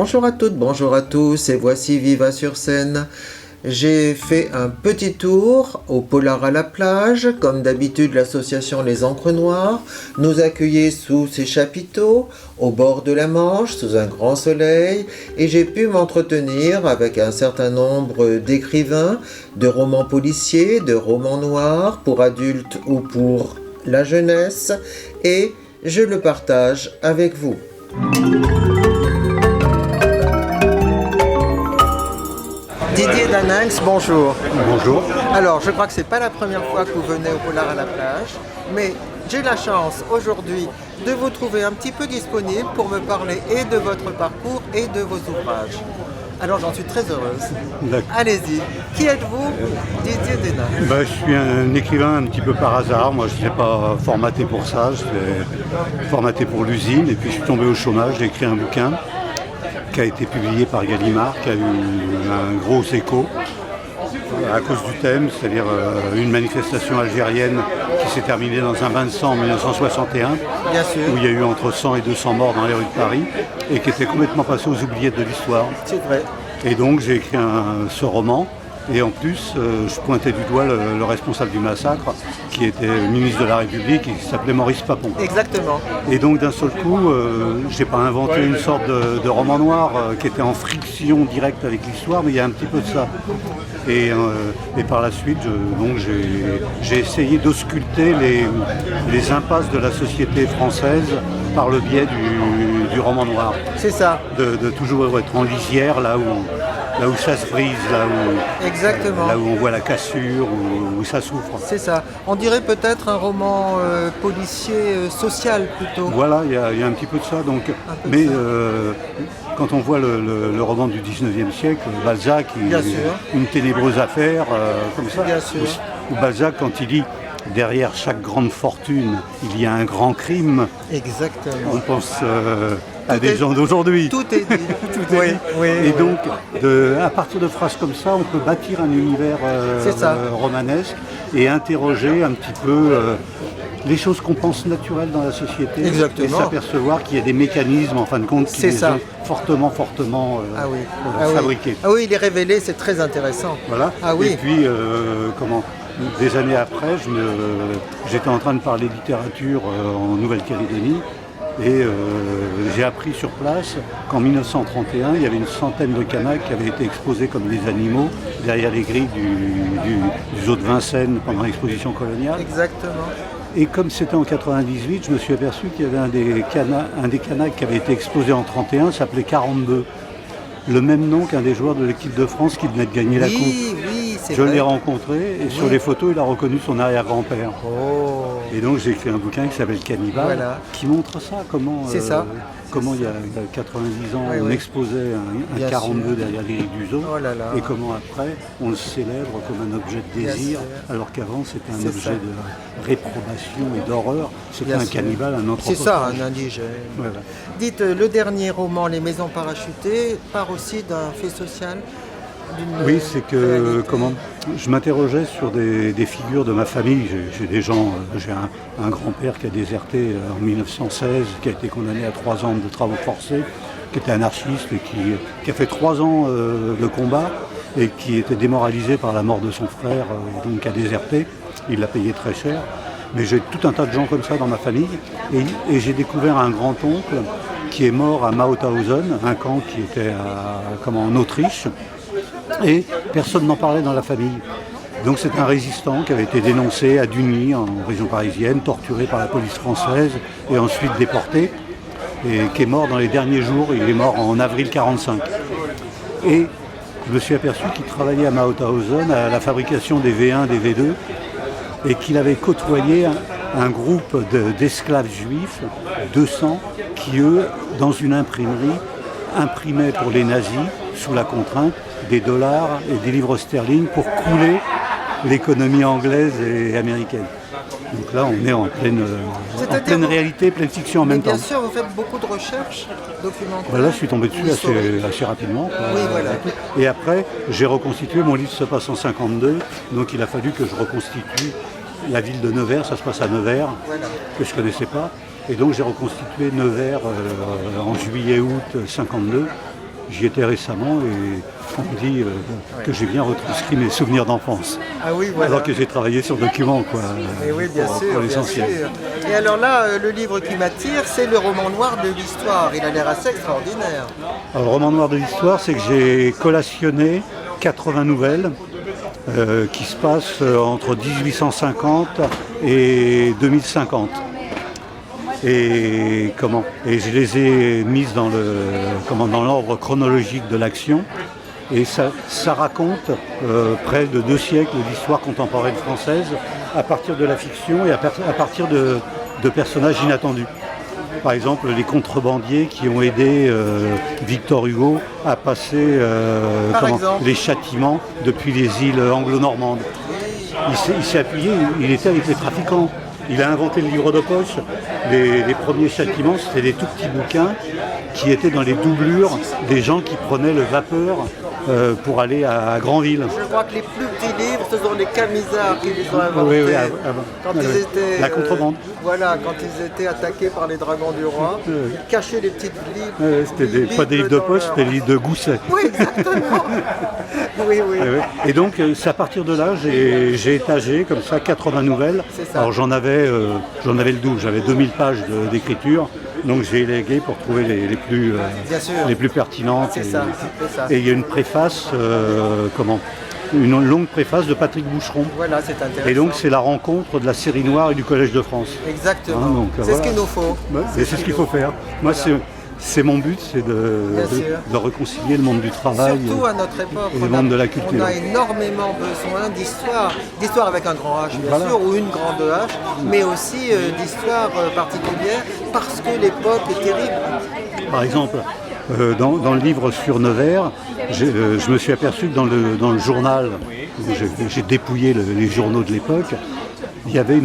Bonjour à toutes, bonjour à tous, et voici Viva sur scène. J'ai fait un petit tour au Polar à la plage. Comme d'habitude, l'association Les Encres Noires nous accueillait sous ses chapiteaux, au bord de la Manche, sous un grand soleil, et j'ai pu m'entretenir avec un certain nombre d'écrivains, de romans policiers, de romans noirs, pour adultes ou pour la jeunesse, et je le partage avec vous. Didier Daninx, bonjour. Bonjour. Alors, je crois que c'est pas la première fois que vous venez au Polar à la plage, mais j'ai la chance aujourd'hui de vous trouver un petit peu disponible pour me parler et de votre parcours et de vos ouvrages. Alors, j'en suis très heureuse. D'accord. Allez-y. Qui êtes-vous, Didier Daninx? Je suis un écrivain un petit peu par hasard. Moi, je n'étais pas formaté pour ça. J'étais formaté pour l'usine. Et puis, je suis tombé au chômage. J'ai écrit un bouquin qui a été publié par Gallimard, qui a eu un gros écho à cause du thème, c'est-à-dire une manifestation algérienne qui s'est terminée dans un bain de sang en 1961, Bien sûr. où il y a eu entre 100 et 200 morts dans les rues de Paris, et qui était complètement passé aux oubliettes de l'histoire. C'est vrai. Et donc j'ai écrit ce roman, et en plus je pointais du doigt le responsable du massacre, qui était ministre de la République et qui s'appelait Maurice Papon. Exactement. Et donc d'un seul coup, j'ai pas inventé une sorte de roman noir qui était en friction directe avec l'histoire, mais il y a un petit peu de ça. Et par la suite, j'ai essayé d'ausculter les impasses de la société française par le biais du roman noir. C'est ça. De toujours être en lisière, là où ça se brise, Exactement. là où on voit la cassure, où ça souffre. C'est ça. On dirait peut-être un roman policier social plutôt. Voilà, il y a un petit peu de ça. Donc, mais quand on voit le roman du 19e siècle, Balzac, une ténébreuse affaire, comme ça. Bien sûr. Ou Balzac, quand il dit derrière chaque grande fortune, il y a un grand crime. Exactement. On pense à des gens d'aujourd'hui. Tout est dit. Et donc, à partir de phrases comme ça, on peut bâtir un univers romanesque et interroger un petit peu les choses qu'on pense naturelles dans la société. Exactement. Et s'apercevoir qu'il y a des mécanismes, en fin de compte, qui sont fortement fabriqués. Ah oui, il est révélé, c'est très intéressant. Voilà. Ah oui. Et puis, des années après, j'étais en train de parler littérature en Nouvelle-Calédonie. Et j'ai appris sur place qu'en 1931, il y avait une centaine de Kanaks qui avaient été exposés comme des animaux derrière les grilles du zoo de Vincennes pendant l'exposition coloniale. Exactement. Et comme c'était en 98, je me suis aperçu qu'il y avait un des Kanaks qui avait été exposé en 31, s'appelait 42. Le même nom qu'un des joueurs de l'équipe de France qui venait de gagner la coupe. Oui, c'est Je vrai. l'ai rencontré et sur les photos, il a reconnu son arrière-grand-père. Oh. Et donc j'ai écrit un bouquin qui s'appelle Cannibale, qui montre ça, comment il y a 90 ans on exposait un 42 derrière les grilles du zoo, et comment après on le célèbre comme un objet de désir, alors qu'avant c'était un objet de réprobation et d'horreur. C'était un cannibale, un anthropophage. C'est ça, un indigène. Voilà. Dites, le dernier roman, Les Maisons Parachutées, part aussi d'un fait social. Oui, c'est que je m'interrogeais sur des figures de ma famille. J'ai des gens, j'ai un grand-père qui a déserté en 1916, qui a été condamné à 3 ans de travaux forcés, qui était anarchiste et qui a fait 3 ans de combat et qui était démoralisé par la mort de son frère, donc qui a déserté. Il l'a payé très cher. Mais j'ai tout un tas de gens comme ça dans ma famille. Et j'ai découvert un grand-oncle qui est mort à Mauthausen, un camp qui était en Autriche. Et personne n'en parlait dans la famille. Donc c'est un résistant qui avait été dénoncé à Dugny, en région parisienne, torturé par la police française et ensuite déporté, et qui est mort dans les derniers jours. Il est mort en avril 1945. Et je me suis aperçu qu'il travaillait à Mauthausen, à la fabrication des V1, des V2, et qu'il avait côtoyé un groupe d'esclaves juifs, 200, qui eux, dans une imprimerie, imprimaient pour les nazis, sous la contrainte, des dollars et des livres sterling pour couler l'économie anglaise et américaine. Donc là, on est en pleine réalité, pleine fiction en même temps. Bien sûr, vous faites beaucoup de recherches documentaires. Là, je suis tombé dessus assez rapidement. Oui, voilà. Et après, j'ai reconstitué, mon livre se passe en 52, donc il a fallu que je reconstitue la ville de Nevers, ça se passe à Nevers, que je ne connaissais pas. Et donc j'ai reconstitué Nevers en juillet-août 52. J'y étais récemment et on me dit que j'ai bien retranscrit mes souvenirs d'enfance. Ah oui, voilà. Alors que j'ai travaillé sur documents, quoi. Et oui, bien sûr, pour bien l'essentiel. sûr. Et alors là, le livre qui m'attire, c'est le roman noir de l'histoire. Il a l'air assez extraordinaire. Alors, le roman noir de l'histoire, c'est que j'ai collationné 80 nouvelles qui se passent entre 1850 et 2050. Et je les ai mises dans l'ordre chronologique de l'action. Et ça raconte près de 2 siècles d'histoire contemporaine française à partir de la fiction et à partir de personnages inattendus. Par exemple, les contrebandiers qui ont aidé Victor Hugo à passer les châtiments depuis les îles anglo-normandes. Il s'est appuyé, il était avec les trafiquants. Il a inventé le livre de poche. Les premiers châtiments, c'était des tout petits bouquins qui étaient dans les doublures des gens qui prenaient le vapeur pour aller à Granville. Je crois que les plus petits livres, ce sont les camisards qui les ont inventés. Oui, quand ils étaient, la contrebande. Voilà, quand ils étaient attaqués par les dragons du roi, ils cachaient les petites livres. C'était pas des livres de poche, c'était des livres de Gousset. Oui, exactement. Oui. Et donc, c'est à partir de là, j'ai étagé comme ça 80 nouvelles. C'est ça. Alors j'en avais le double, j'avais 2000 pages d'écriture. Donc j'ai élégué pour trouver les plus pertinentes. C'est ça. Et il y a une préface, une longue préface de Patrick Boucheron. Voilà, c'est intéressant. Et donc c'est la rencontre de la série noire et du Collège de France. Exactement. C'est ce qu'il nous faut. C'est ce qu'il faut faire. Moi, c'est mon but, c'est de réconcilier le monde du travail surtout à notre époque, et le monde de la culture. On a énormément besoin d'histoire avec un grand H bien sûr, ou une grande H, mais aussi d'histoire particulière parce que l'époque est terrible. Par exemple, dans le livre sur Nevers, je me suis aperçu que dans le journal, où j'ai dépouillé les journaux de l'époque, il y avait